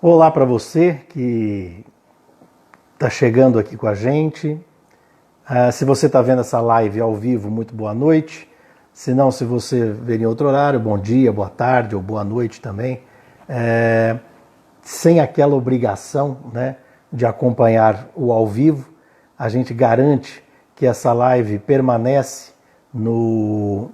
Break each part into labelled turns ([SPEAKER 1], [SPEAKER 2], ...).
[SPEAKER 1] Olá para você que está chegando aqui com a gente. Se você está vendo essa live ao vivo, muito boa noite. Se não, se você ver em outro horário, bom dia, boa tarde ou boa noite também. Sem aquela obrigação, né, de acompanhar o ao vivo, a gente garante que essa live permanece no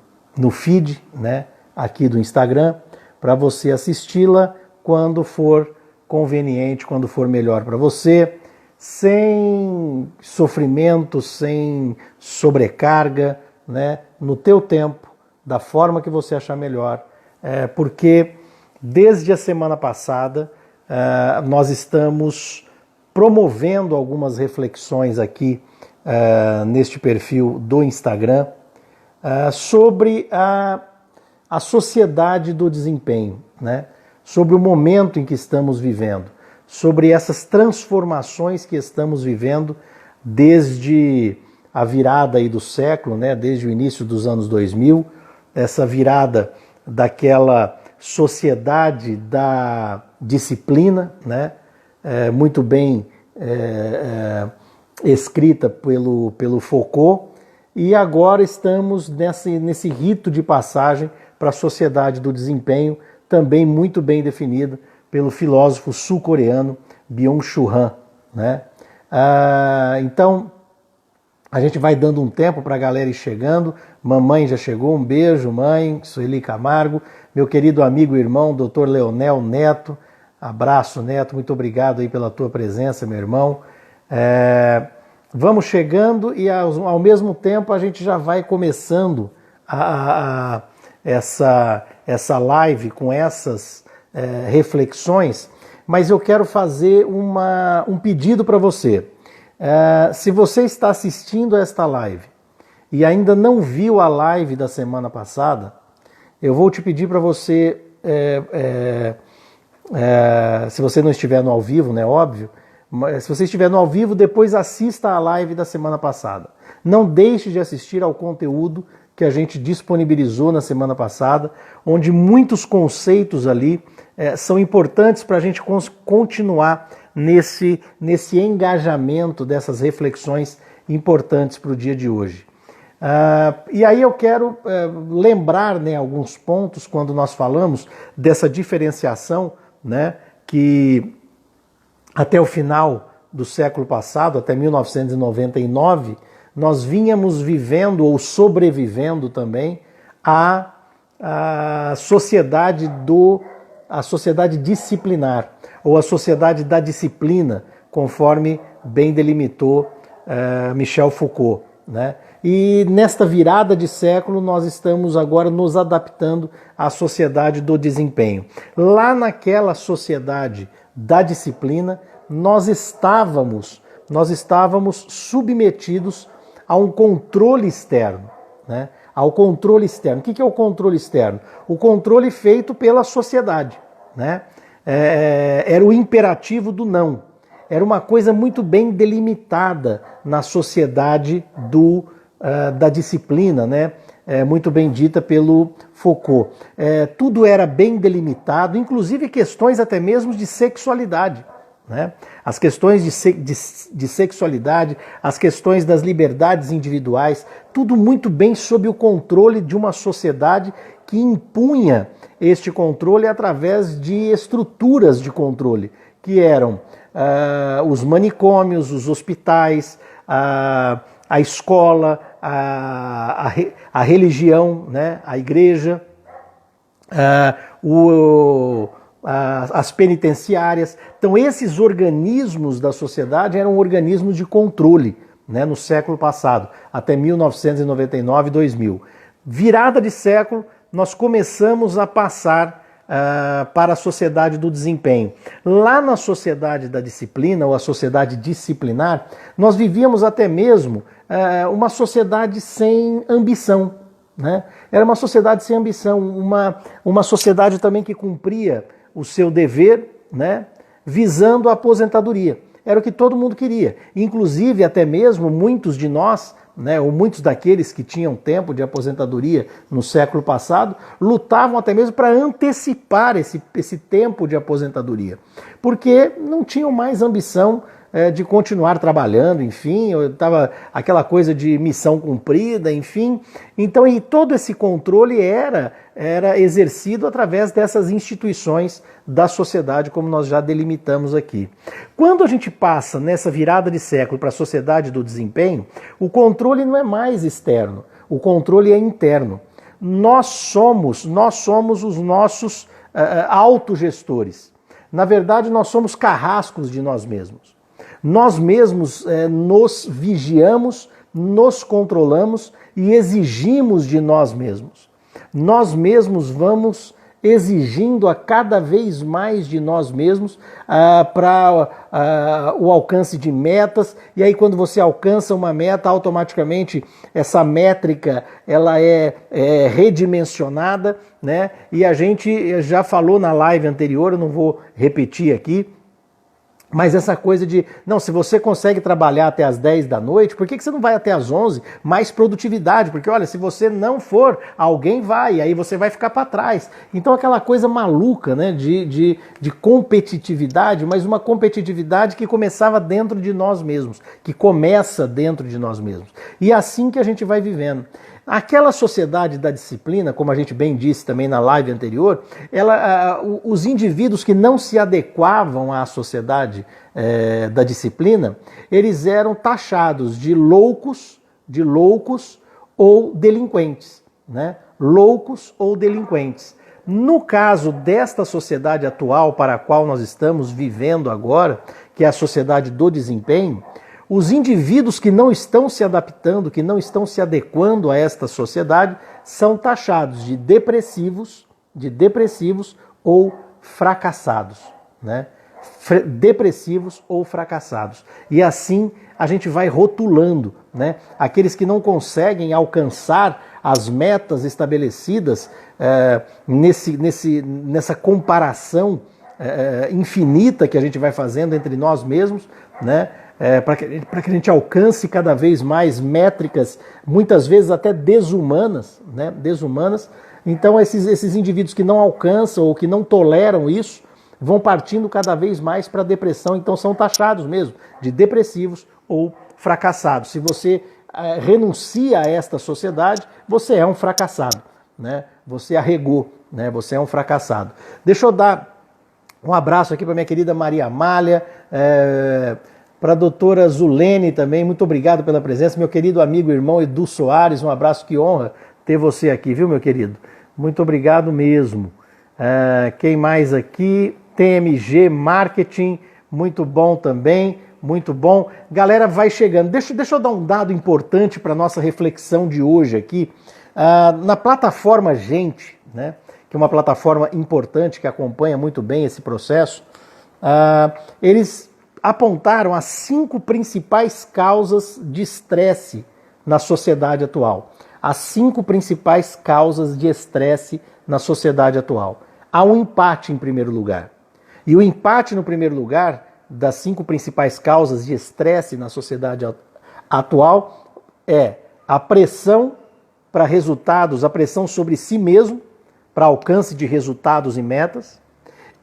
[SPEAKER 1] feed, né, aqui do Instagram, para você assisti-la quando for conveniente, quando for melhor para você, sem sofrimento, sem sobrecarga, né, no teu tempo, da forma que você achar melhor, porque desde a semana passada nós estamos promovendo algumas reflexões aqui neste perfil do Instagram sobre a sociedade do desempenho, né? Sobre o momento em que estamos vivendo, sobre essas transformações que estamos vivendo desde a virada aí do século, né? Desde o início dos anos 2000, essa virada daquela sociedade da disciplina, né? Muito bem escrita pelo Foucault, e agora estamos nesse rito de passagem para a sociedade do desempenho, também muito bem definida pelo filósofo sul-coreano Byung-Chul Han, né? Então, a gente vai dando um tempo para a galera ir chegando. Mamãe já chegou, um beijo, mãe, Sueli Camargo, meu querido amigo e irmão, Dr. Leonel Neto, abraço, Neto, muito obrigado aí pela tua presença, meu irmão. Vamos chegando e ao mesmo tempo a gente já vai começando essa live com essas reflexões, mas eu quero fazer um pedido para você. Se você está assistindo a esta live e ainda não viu a live da semana passada, eu vou te pedir para você, se você não estiver no ao vivo, né, óbvio, mas se você estiver no ao vivo, depois assista a live da semana passada. Não deixe de assistir ao conteúdo que a gente disponibilizou na semana passada, onde muitos conceitos ali são importantes para a gente continuar nesse engajamento dessas reflexões importantes para o dia de hoje. E aí eu quero lembrar, né, alguns pontos quando nós falamos dessa diferenciação, né, que até o final do século passado, até 1999, nós vínhamos vivendo ou sobrevivendo também à sociedade disciplinar, ou a sociedade da disciplina, conforme bem delimitou Michel Foucault, né? E nesta virada de século nós estamos agora nos adaptando à sociedade do desempenho. Lá naquela sociedade da disciplina, nós estávamos submetidos a um controle externo, né? Ao controle externo. O que é o controle externo? O controle feito pela sociedade, né? Era o imperativo do não. Era uma coisa muito bem delimitada na sociedade da disciplina, né? Muito bem dita pelo Foucault. Tudo era bem delimitado, inclusive questões até mesmo de sexualidade, né? As questões de sexualidade, as questões das liberdades individuais, tudo muito bem sob o controle de uma sociedade que impunha este controle através de estruturas de controle, que eram os manicômios, os hospitais, a escola, a religião, né? A igreja, as penitenciárias. Então esses organismos da sociedade eram organismos de controle, né, no século passado, até 1999, 2000. Virada de século, nós começamos a passar para a sociedade do desempenho. Lá na sociedade da disciplina, ou a sociedade disciplinar, nós vivíamos até mesmo uma sociedade sem ambição, né? Era uma sociedade sem ambição, uma sociedade também que cumpria o seu dever, né, visando a aposentadoria. Era o que todo mundo queria. Inclusive, até mesmo, muitos de nós né, ou muitos daqueles que tinham tempo de aposentadoria no século passado, lutavam até mesmo para antecipar esse tempo de aposentadoria, porque não tinham mais ambição de continuar trabalhando, enfim, estava aquela coisa de missão cumprida, enfim. Então, e todo esse controle era exercido através dessas instituições da sociedade, como nós já delimitamos aqui. Quando a gente passa nessa virada de século para a sociedade do desempenho, o controle não é mais externo, o controle é interno. Nós somos os nossos autogestores. Na verdade, nós somos carrascos de nós mesmos. Nós mesmos nos vigiamos, nos controlamos e exigimos de nós mesmos. Nós mesmos vamos exigindo a cada vez mais de nós mesmos para o alcance de metas, e aí quando você alcança uma meta, automaticamente essa métrica ela é redimensionada, né? E a gente já falou na live anterior, eu não vou repetir aqui, mas essa coisa de, não, se você consegue trabalhar até as 10 da noite, por que você não vai até as 11? Mais produtividade, porque olha, se você não for, alguém vai, aí você vai ficar para trás. Então aquela coisa maluca, né, de competitividade, mas uma competitividade que começava dentro de nós mesmos, que começa dentro de nós mesmos. E é assim que a gente vai vivendo. Aquela sociedade da disciplina, como a gente bem disse também na live anterior, os indivíduos que não se adequavam à sociedade da disciplina, eles eram taxados de loucos ou delinquentes, né? Loucos ou delinquentes. No caso desta sociedade atual para a qual nós estamos vivendo agora, que é a sociedade do desempenho, os indivíduos que não estão se adaptando, que não estão se adequando a esta sociedade, são taxados de depressivos ou fracassados, né? Depressivos ou fracassados. E assim a gente vai rotulando, né? Aqueles que não conseguem alcançar as metas estabelecidas nessa comparação infinita que a gente vai fazendo entre nós mesmos, né? Para que a gente alcance cada vez mais métricas, muitas vezes até desumanas, né? Desumanas. Então esses indivíduos que não alcançam ou que não toleram isso, vão partindo cada vez mais para a depressão, então são taxados mesmo de depressivos ou fracassados. Se você renuncia a esta sociedade, você é um fracassado, né? Você arregou, né? Você é um fracassado. Deixa eu dar um abraço aqui para minha querida Maria Amália, para a doutora Zulene também, muito obrigado pela presença. Meu querido amigo e irmão Edu Soares, um abraço, que honra ter você aqui, viu, meu querido? Muito obrigado mesmo. Quem mais aqui? TMG Marketing, muito bom também, muito bom. Galera, vai chegando. Deixa eu dar um dado importante para a nossa reflexão de hoje aqui. Na plataforma Gente, né, que é uma plataforma importante que acompanha muito bem esse processo, eles apontaram as 5 principais causas de estresse na sociedade atual. As 5 principais causas de estresse na sociedade atual. Há um empate em primeiro lugar. E o empate no primeiro lugar das 5 principais causas de estresse na sociedade atual é a pressão para resultados, a pressão sobre si mesmo, para alcance de resultados e metas,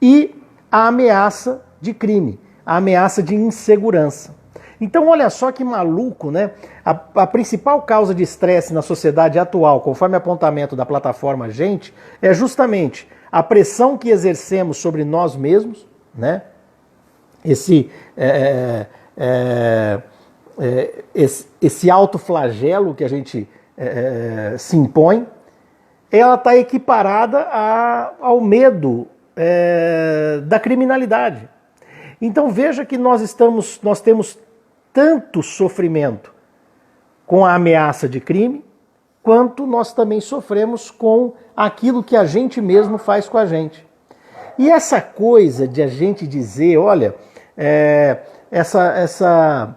[SPEAKER 1] e a ameaça de crime, a ameaça de insegurança. Então olha só que maluco, né? A principal causa de estresse na sociedade atual, conforme apontamento da plataforma Gente, é justamente a pressão que exercemos sobre nós mesmos, né? Esse autoflagelo que a gente se impõe, ela está equiparada ao medo da criminalidade. Então veja que nós temos tanto sofrimento com a ameaça de crime, quanto nós também sofremos com aquilo que a gente mesmo faz com a gente. E essa coisa de a gente dizer, olha, essa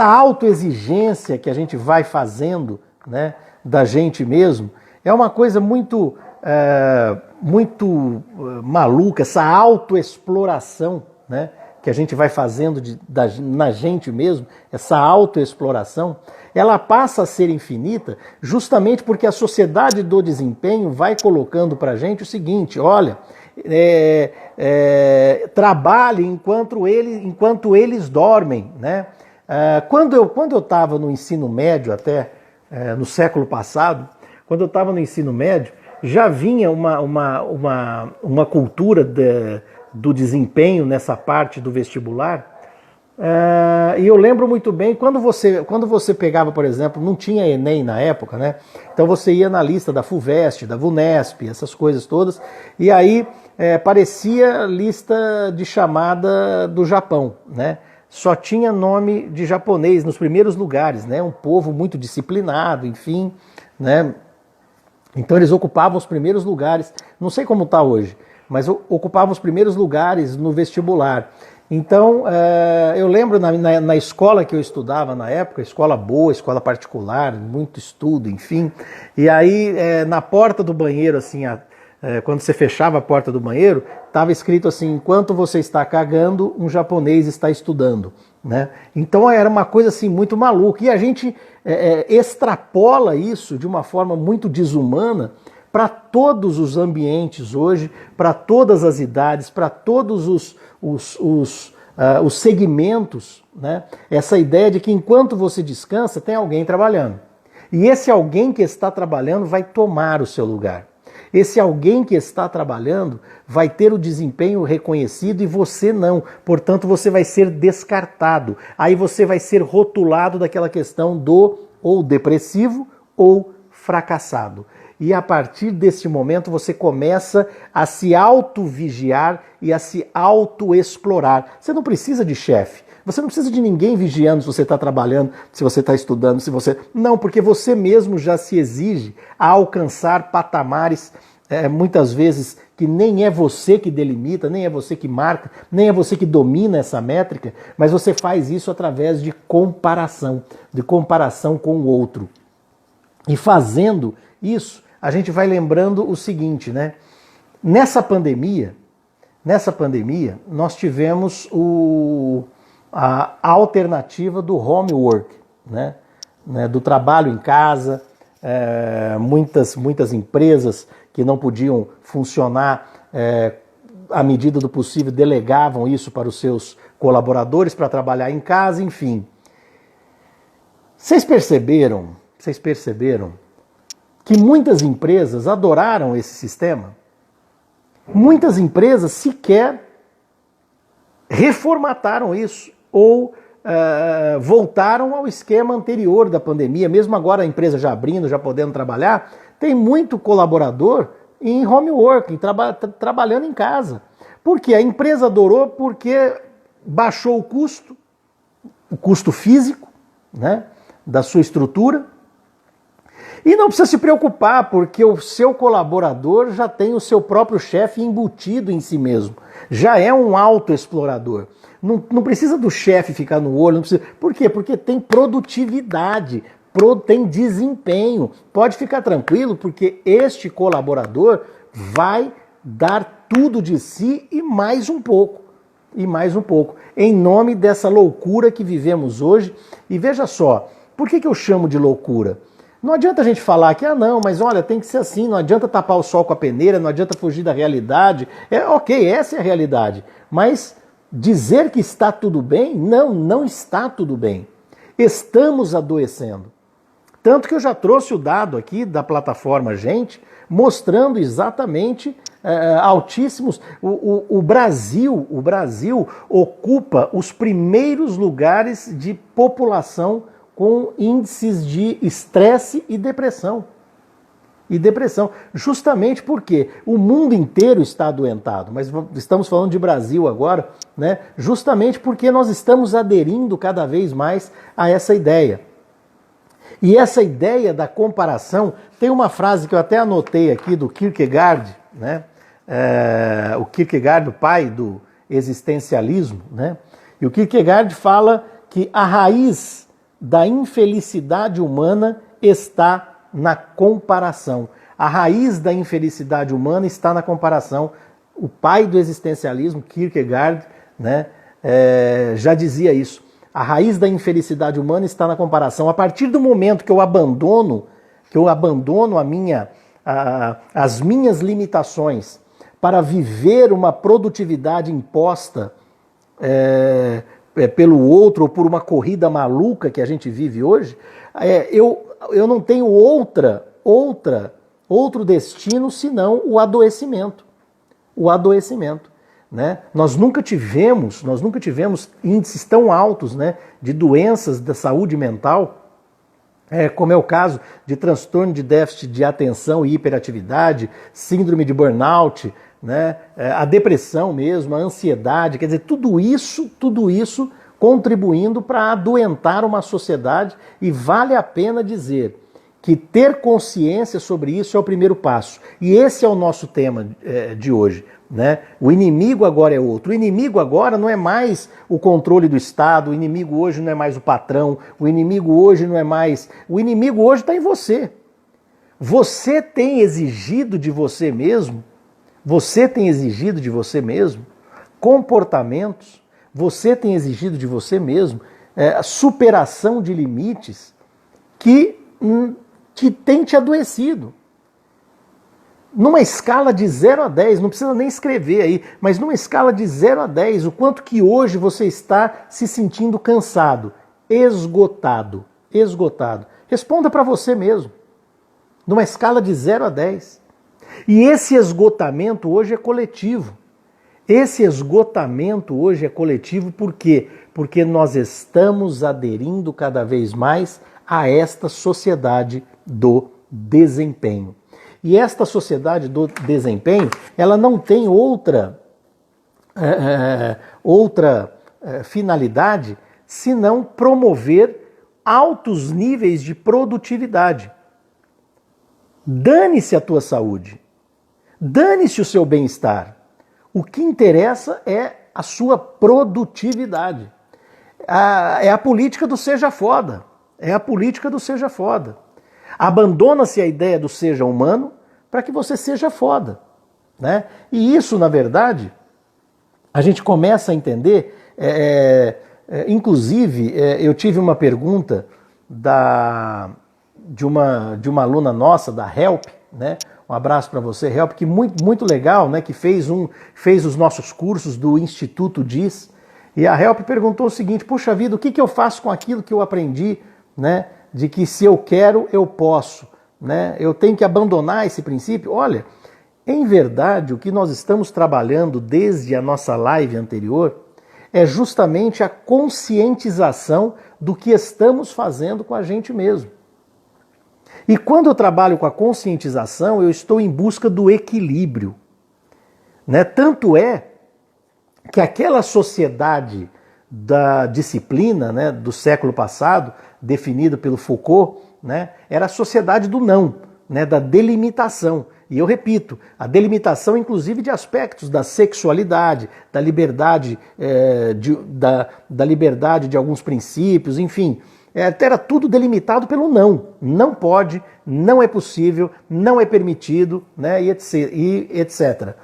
[SPEAKER 1] autoexigência que a gente vai fazendo, né, da gente mesmo, é uma coisa muito maluca, essa autoexploração, né, que a gente vai fazendo na gente mesmo, essa autoexploração, ela passa a ser infinita justamente porque a sociedade do desempenho vai colocando para a gente o seguinte: olha, trabalhe enquanto eles dormem, né? Quando eu estava no ensino médio, até no século passado, quando eu estava no ensino médio, já vinha uma cultura do desempenho nessa parte do vestibular. E eu lembro muito bem, quando você pegava, por exemplo, não tinha Enem na época, né? Então você ia na lista da FUVEST, da VUNESP, essas coisas todas, e aí parecia lista de chamada do Japão, né? Só tinha nome de japonês nos primeiros lugares, né? Um povo muito disciplinado, enfim, né? Então eles ocupavam os primeiros lugares, não sei como está hoje, mas ocupavam os primeiros lugares no vestibular. Então, eu lembro na escola que eu estudava na época, escola boa, escola particular, muito estudo, enfim, e aí na porta do banheiro, assim, quando você fechava a porta do banheiro, estava escrito assim: enquanto você está cagando, um japonês está estudando, né? Então era uma coisa assim muito maluca, e a gente extrapola isso de uma forma muito desumana para todos os ambientes hoje, para todas as idades, para todos os segmentos, né? Essa ideia de que enquanto você descansa, tem alguém trabalhando. E esse alguém que está trabalhando vai tomar o seu lugar. Esse alguém que está trabalhando vai ter o desempenho reconhecido e você não. Portanto, você vai ser descartado. Aí você vai ser rotulado daquela questão do ou depressivo ou fracassado. E a partir desse momento você começa a se auto-vigiar e a se auto-explorar. Você não precisa de chefe. Você não precisa de ninguém vigiando se você está trabalhando, se você está estudando, se você... Não, porque você mesmo já se exige a alcançar patamares, muitas vezes, que nem é você que delimita, nem é você que marca, nem é você que domina essa métrica, mas você faz isso através de comparação com o outro. E fazendo isso, a gente vai lembrando o seguinte, né? Nessa pandemia, nós tivemos a alternativa do homework, né? Do trabalho em casa, muitas empresas que não podiam funcionar à medida do possível delegavam isso para os seus colaboradores para trabalhar em casa, enfim. Vocês perceberam que muitas empresas adoraram esse sistema? Muitas empresas sequer reformataram isso ou voltaram ao esquema anterior da pandemia. Mesmo agora a empresa já abrindo, já podendo trabalhar, tem muito colaborador em homework, trabalhando em casa. Por quê? A empresa adorou porque baixou o custo físico, né, da sua estrutura. E não precisa se preocupar, porque o seu colaborador já tem o seu próprio chefe embutido em si mesmo. Já é um autoexplorador. Não precisa do chefe ficar no olho. Não precisa... Por quê? Porque tem produtividade, tem desempenho. Pode ficar tranquilo, porque este colaborador vai dar tudo de si e mais um pouco. Em nome dessa loucura que vivemos hoje. E veja só, por que eu chamo de loucura? Não adianta a gente falar que, não, mas olha, tem que ser assim, não adianta tapar o sol com a peneira, não adianta fugir da realidade. Ok, essa é a realidade. Mas dizer que está tudo bem, não está tudo bem. Estamos adoecendo. Tanto que eu já trouxe o dado aqui da plataforma Gente, mostrando exatamente altíssimos... O Brasil ocupa os primeiros lugares de população com índices de estresse e depressão. Justamente porque o mundo inteiro está adoentado, mas estamos falando de Brasil agora, né? Justamente porque nós estamos aderindo cada vez mais a essa ideia. E essa ideia da comparação, tem uma frase que eu até anotei aqui do Kierkegaard, né? O Kierkegaard, o pai do existencialismo, né? E o Kierkegaard fala que a raiz da infelicidade humana está na comparação. A raiz da infelicidade humana está na comparação. O pai do existencialismo, Kierkegaard, né, já dizia isso. A raiz da infelicidade humana está na comparação. A partir do momento que eu abandono as minhas limitações para viver uma produtividade imposta pelo outro ou por uma corrida maluca que a gente vive hoje, eu não tenho outro destino senão o adoecimento. O adoecimento. Né? Nós nunca tivemos índices tão altos, né, de doenças da saúde mental, como é o caso de transtorno de déficit de atenção e hiperatividade, síndrome de burnout, né, a depressão mesmo, a ansiedade, quer dizer, tudo isso contribuindo para adoentar uma sociedade, e vale a pena dizer que ter consciência sobre isso é o primeiro passo. E esse é o nosso tema de hoje. Né? O inimigo agora é outro. O inimigo agora não é mais o controle do Estado, o inimigo hoje não é mais o patrão, o inimigo hoje não é mais... O inimigo hoje está em você. Você tem exigido de você mesmo, comportamentos, você tem exigido de você mesmo a superação de limites que tem te adoecido. Numa escala de 0 a 10, não precisa nem escrever aí, mas numa escala de 0 a 10, o quanto que hoje você está se sentindo cansado, esgotado. Responda para você mesmo, numa escala de 0 a 10. E esse esgotamento hoje é coletivo. Por quê? Porque nós estamos aderindo cada vez mais a esta sociedade do desempenho. E esta sociedade do desempenho, ela não tem outra finalidade senão promover altos níveis de produtividade. Dane-se a tua saúde, dane-se o seu bem-estar. O que interessa é a sua produtividade. É a política do seja foda. Abandona-se a ideia do seja humano para que você seja foda. Né? E isso, na verdade, a gente começa a entender. Inclusive, eu tive uma pergunta de uma aluna nossa, da Help, né? Um abraço para você, Help, que muito legal, né? Que fez os nossos cursos do Instituto DIS. E a Help perguntou o seguinte: puxa vida, o que eu faço com aquilo que eu aprendi, né? De que se eu quero, eu posso, né? Eu tenho que abandonar esse princípio. Olha, em verdade, o que nós estamos trabalhando desde a nossa live anterior é justamente a conscientização do que estamos fazendo com a gente mesmo. E quando eu trabalho com a conscientização, eu estou em busca do equilíbrio. Né? Tanto é que aquela sociedade da disciplina, né, do século passado, definida pelo Foucault, né, era a sociedade do não, né, da delimitação. E eu repito, a delimitação inclusive de aspectos da sexualidade, da liberdade, da liberdade de alguns princípios, enfim. Era tudo delimitado pelo não. Não pode, não é possível, não é permitido, né, e etc.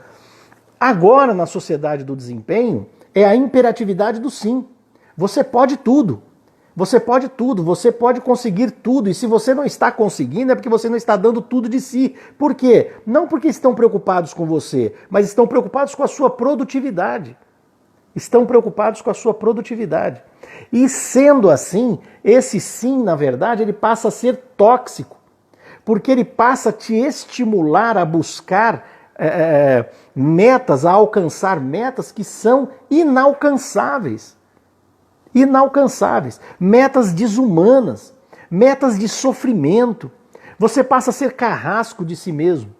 [SPEAKER 1] Agora, na sociedade do desempenho, é a imperatividade do sim. Você pode tudo. Você pode conseguir tudo. E se você não está conseguindo, é porque você não está dando tudo de si. Por quê? Não porque estão preocupados com você, mas estão preocupados com a sua produtividade. E sendo assim, esse sim, na verdade, ele passa a ser tóxico. Porque ele passa a te estimular a buscar metas, a alcançar metas que são inalcançáveis. Metas desumanas, metas de sofrimento. Você passa a ser carrasco de si mesmo.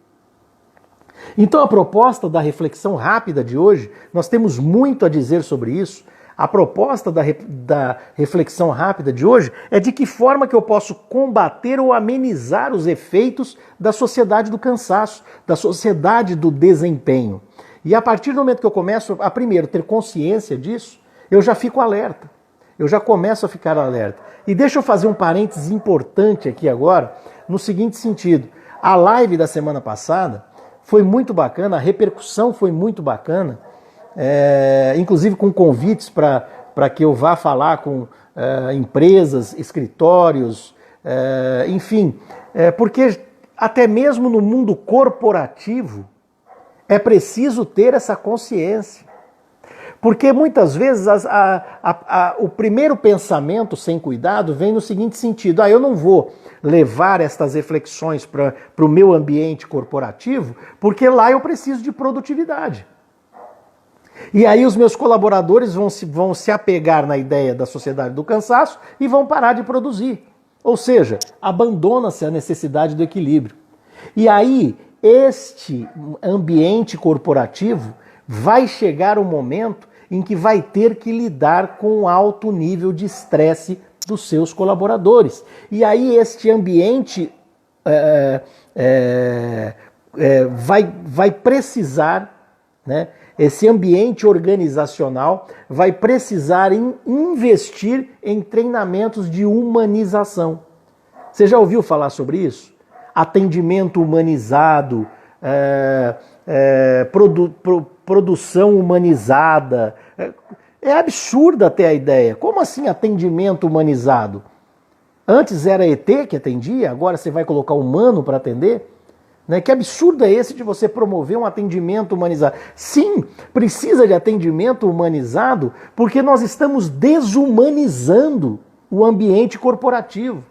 [SPEAKER 1] Então a proposta da reflexão rápida de hoje, nós temos muito a dizer sobre isso. A proposta da reflexão rápida de hoje é de que forma que eu posso combater ou amenizar os efeitos da sociedade do cansaço, da sociedade do desempenho. E a partir do momento que eu começo a primeiro ter consciência disso, eu já fico alerta. Eu já começo a ficar alerta. E deixa eu fazer um parênteses importante aqui agora, no seguinte sentido. A live da semana passada foi muito bacana, a repercussão foi muito bacana, inclusive com convites para que eu vá falar com empresas, escritórios, enfim, porque até mesmo no mundo corporativo é preciso ter essa consciência. Porque muitas vezes o primeiro pensamento sem cuidado vem no seguinte sentido: eu não vou levar estas reflexões para o meu ambiente corporativo, porque lá eu preciso de produtividade. E aí os meus colaboradores vão se apegar na ideia da sociedade do cansaço e vão parar de produzir. Ou seja, abandona-se a necessidade do equilíbrio. E aí, este ambiente corporativo vai chegar um momento em que vai ter que lidar com um alto nível de estresse dos seus colaboradores. E aí este ambiente vai precisar, né? Esse ambiente organizacional vai precisar investir em treinamentos de humanização. Você já ouviu falar sobre isso? Atendimento humanizado, produção humanizada. É absurda até a ideia. Como assim atendimento humanizado? Antes era ET que atendia, agora você vai colocar humano para atender? Né? Que absurdo é esse de você promover um atendimento humanizado? Sim, precisa de atendimento humanizado porque nós estamos desumanizando o ambiente corporativo.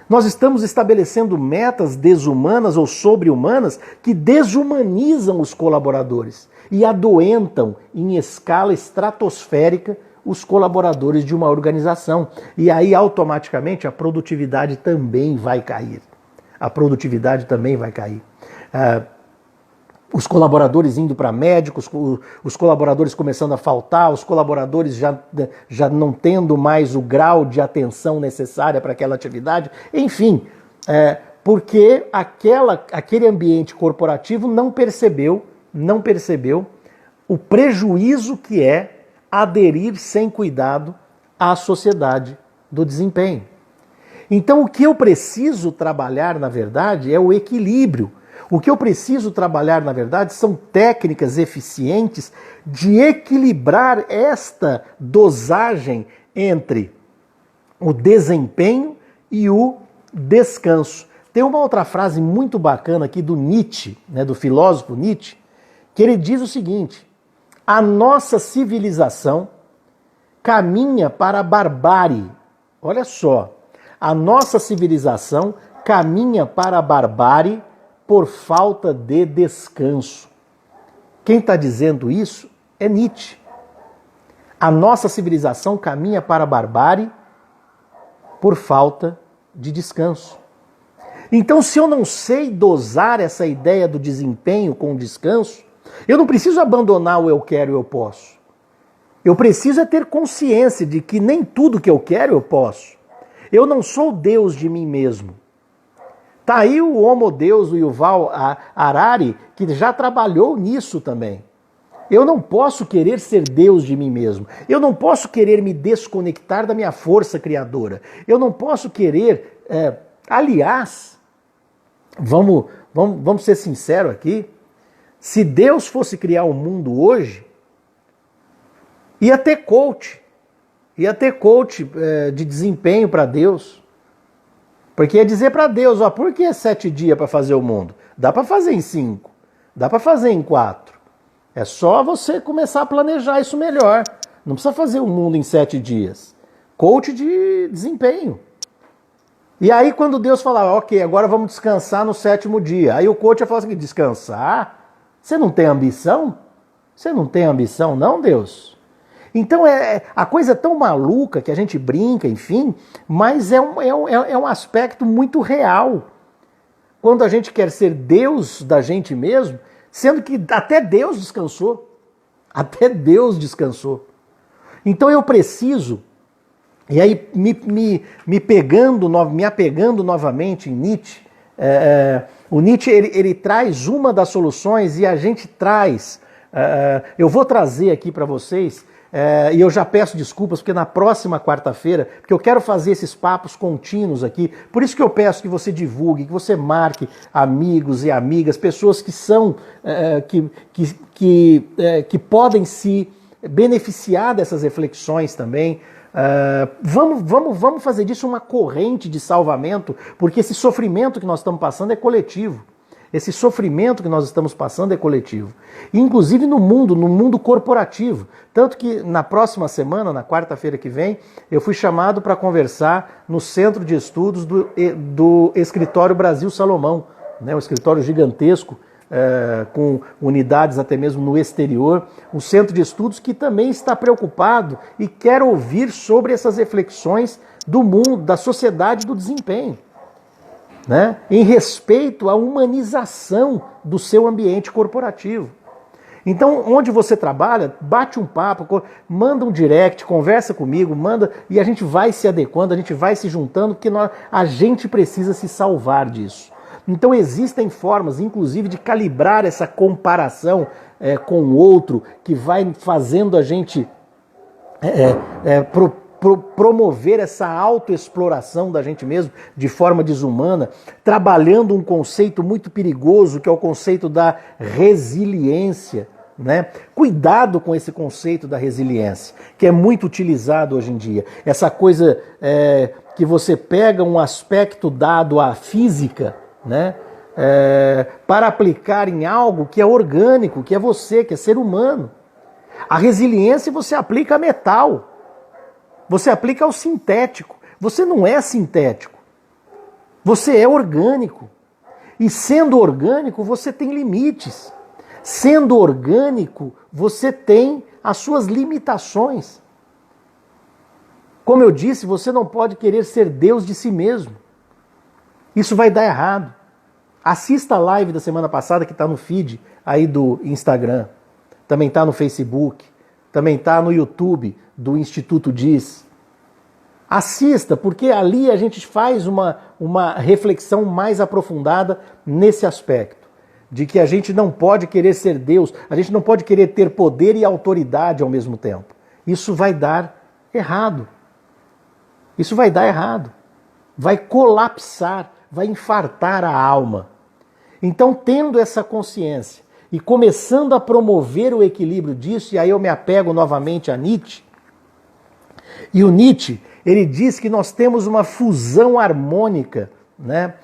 [SPEAKER 1] Nós estamos estabelecendo metas desumanas ou sobre-humanas que desumanizam os colaboradores e adoentam em escala estratosférica os colaboradores de uma organização. E aí, automaticamente, a produtividade também vai cair. A produtividade também vai cair. Os colaboradores indo para médicos, os colaboradores começando a faltar, os colaboradores já não tendo mais o grau de atenção necessária para aquela atividade. Enfim, porque aquele ambiente corporativo não percebeu o prejuízo que é aderir sem cuidado à sociedade do desempenho. Então, o que eu preciso trabalhar, na verdade, é o equilíbrio. O que eu preciso trabalhar, na verdade, são técnicas eficientes de equilibrar esta dosagem entre o desempenho e o descanso. Tem uma outra frase muito bacana aqui do Nietzsche, né, do filósofo Nietzsche, que ele diz o seguinte: a nossa civilização caminha para a barbárie. Olha só. A nossa civilização caminha para a barbárie por falta de descanso. Quem está dizendo isso é Nietzsche. A nossa civilização caminha para a barbárie por falta de descanso. Então, se eu não sei dosar essa ideia do desempenho com o descanso, eu não preciso abandonar o eu quero e eu posso. Eu preciso ter consciência de que nem tudo que eu quero eu posso. Eu não sou Deus de mim mesmo. Tá aí o Homo Deus, o Yuval Harari, que já trabalhou nisso também. Eu não posso querer ser Deus de mim mesmo. Eu não posso querer me desconectar da minha força criadora. Eu não posso querer... aliás, vamos ser sinceros aqui, se Deus fosse criar o mundo hoje, ia ter coach de desempenho para Deus. Porque ia dizer para Deus, por que 7 dias para fazer o mundo? Dá para fazer em 5, dá para fazer em 4. É só você começar a planejar isso melhor. Não precisa fazer o mundo em 7 dias. Coach de desempenho. E aí quando Deus falava, ok, agora vamos descansar no 7º dia. Aí o coach ia falar assim, descansar? Você não tem ambição? Você não tem ambição não, Deus? Então a coisa é tão maluca que a gente brinca, enfim, mas é um aspecto muito real. Quando a gente quer ser Deus da gente mesmo, sendo que até Deus descansou. Até Deus descansou. Então eu preciso, e aí me apegando novamente em Nietzsche, o Nietzsche ele traz uma das soluções e a gente traz, eu vou trazer aqui para vocês, E eu já peço desculpas, porque na próxima quarta-feira, porque eu quero fazer esses papos contínuos aqui, por isso que eu peço que você divulgue, que você marque amigos e amigas, pessoas que são, que podem se beneficiar dessas reflexões também. Vamos fazer disso uma corrente de salvamento, porque esse sofrimento que nós estamos passando é coletivo. Esse sofrimento que nós estamos passando é coletivo. Inclusive no mundo corporativo. Tanto que na próxima semana, na quarta-feira que vem, eu fui chamado para conversar no Centro de Estudos do Escritório Brasil Salomão, né, um escritório gigantesco, com unidades até mesmo no exterior, um centro de estudos que também está preocupado e quer ouvir sobre essas reflexões do mundo, da sociedade do desempenho, né? Em respeito à humanização do seu ambiente corporativo. Então, onde você trabalha, bate um papo, manda um direct, conversa comigo, manda, e a gente vai se adequando, a gente vai se juntando, porque a gente precisa se salvar disso. Então existem formas, inclusive, de calibrar essa comparação com o outro, que vai fazendo a gente promover essa autoexploração da gente mesmo de forma desumana, trabalhando um conceito muito perigoso, que é o conceito da resiliência, né? Cuidado com esse conceito da resiliência, que é muito utilizado hoje em dia. Essa coisa que você pega um aspecto dado à física, né? Para aplicar em algo que é orgânico, que é você, que é ser humano. A resiliência você aplica a metal, você aplica ao sintético. Você não é sintético, você é orgânico. E sendo orgânico, você tem limites. Sendo orgânico, você tem as suas limitações. Como eu disse, você não pode querer ser Deus de si mesmo. Isso vai dar errado. Assista a live da semana passada que está no feed aí do Instagram. Também está no Facebook. Também está no YouTube do Instituto Diz. Assista, porque ali a gente faz uma reflexão mais aprofundada nesse aspecto. De que a gente não pode querer ser Deus, a gente não pode querer ter poder e autoridade ao mesmo tempo. Isso vai dar errado. Isso vai dar errado. Vai colapsar, vai infartar a alma. Então, tendo essa consciência e começando a promover o equilíbrio disso, e aí eu me apego novamente a Nietzsche, e o Nietzsche, ele diz que nós temos uma fusão harmônica, né,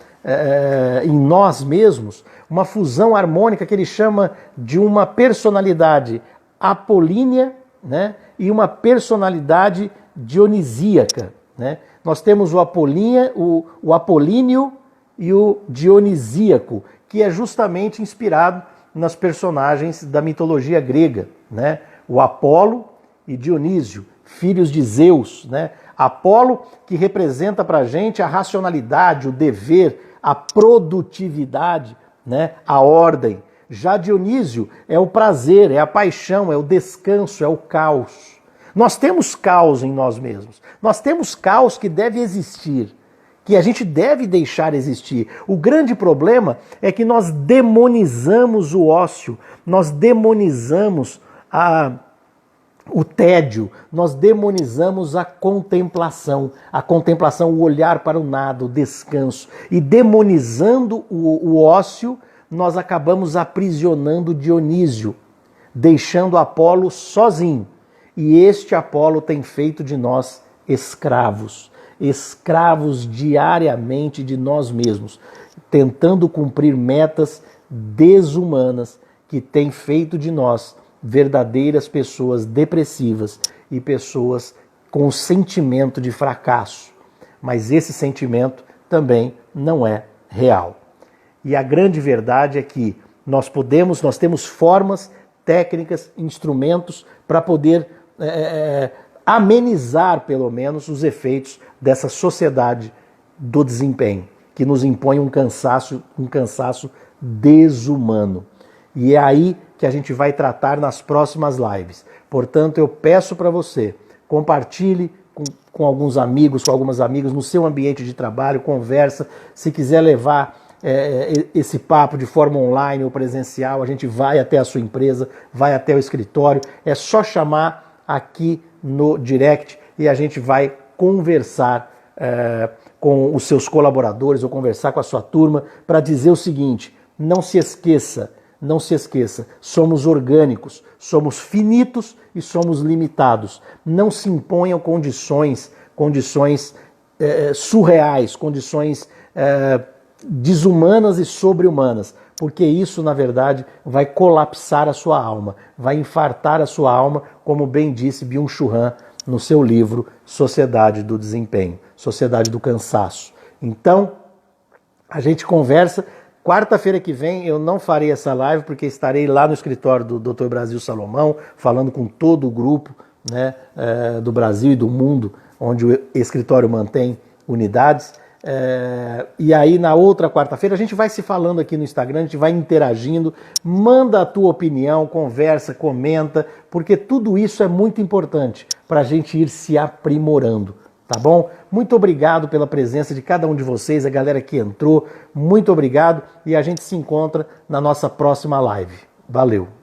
[SPEAKER 1] em nós mesmos, uma fusão harmônica que ele chama de uma personalidade apolínea, né, e uma personalidade dionisíaca, né? Nós temos o apolíneo e o dionisíaco, que é justamente inspirado nas personagens da mitologia grega, né? O Apolo e Dionísio, filhos de Zeus, né? Apolo, que representa para a gente a racionalidade, o dever, a produtividade, né? A ordem. Já Dionísio é o prazer, é a paixão, é o descanso, é o caos. Nós temos caos em nós mesmos. Nós temos caos que deve existir, que a gente deve deixar existir. O grande problema é que nós demonizamos o ócio, nós demonizamos o tédio, nós demonizamos a contemplação, o olhar para o nada, o descanso. E demonizando o ócio, nós acabamos aprisionando Dionísio, deixando Apolo sozinho. E este Apolo tem feito de nós escravos diariamente de nós mesmos, tentando cumprir metas desumanas que têm feito de nós verdadeiras pessoas depressivas e pessoas com sentimento de fracasso. Mas esse sentimento também não é real. E a grande verdade é que nós temos formas, técnicas, instrumentos para poder amenizar, pelo menos, os efeitos dessa sociedade do desempenho, que nos impõe um cansaço desumano. E é aí que a gente vai tratar nas próximas lives. Portanto, eu peço para você, compartilhe com alguns amigos, com algumas amigas, no seu ambiente de trabalho, conversa. Se quiser levar esse papo de forma online ou presencial, a gente vai até a sua empresa, vai até o escritório. É só chamar aqui no direct e a gente vai conversar com os seus colaboradores ou conversar com a sua turma para dizer o seguinte: não se esqueça, somos orgânicos, somos finitos e somos limitados. Não se imponham condições surreais, condições desumanas e sobre-humanas, porque isso, na verdade, vai colapsar a sua alma, vai infartar a sua alma, como bem disse Byung-Chul Han no seu livro Sociedade do Desempenho, Sociedade do Cansaço. Então, a gente conversa. Quarta-feira que vem eu não farei essa live porque estarei lá no escritório do Dr. Brasil Salomão, falando com todo o grupo, né, do Brasil e do mundo, onde o escritório mantém unidades. E aí na outra quarta-feira a gente vai se falando aqui no Instagram, a gente vai interagindo, manda a tua opinião, conversa, comenta, porque tudo isso é muito importante para a gente ir se aprimorando. Tá bom? Muito obrigado pela presença de cada um de vocês, a galera que entrou, muito obrigado e a gente se encontra na nossa próxima live. Valeu!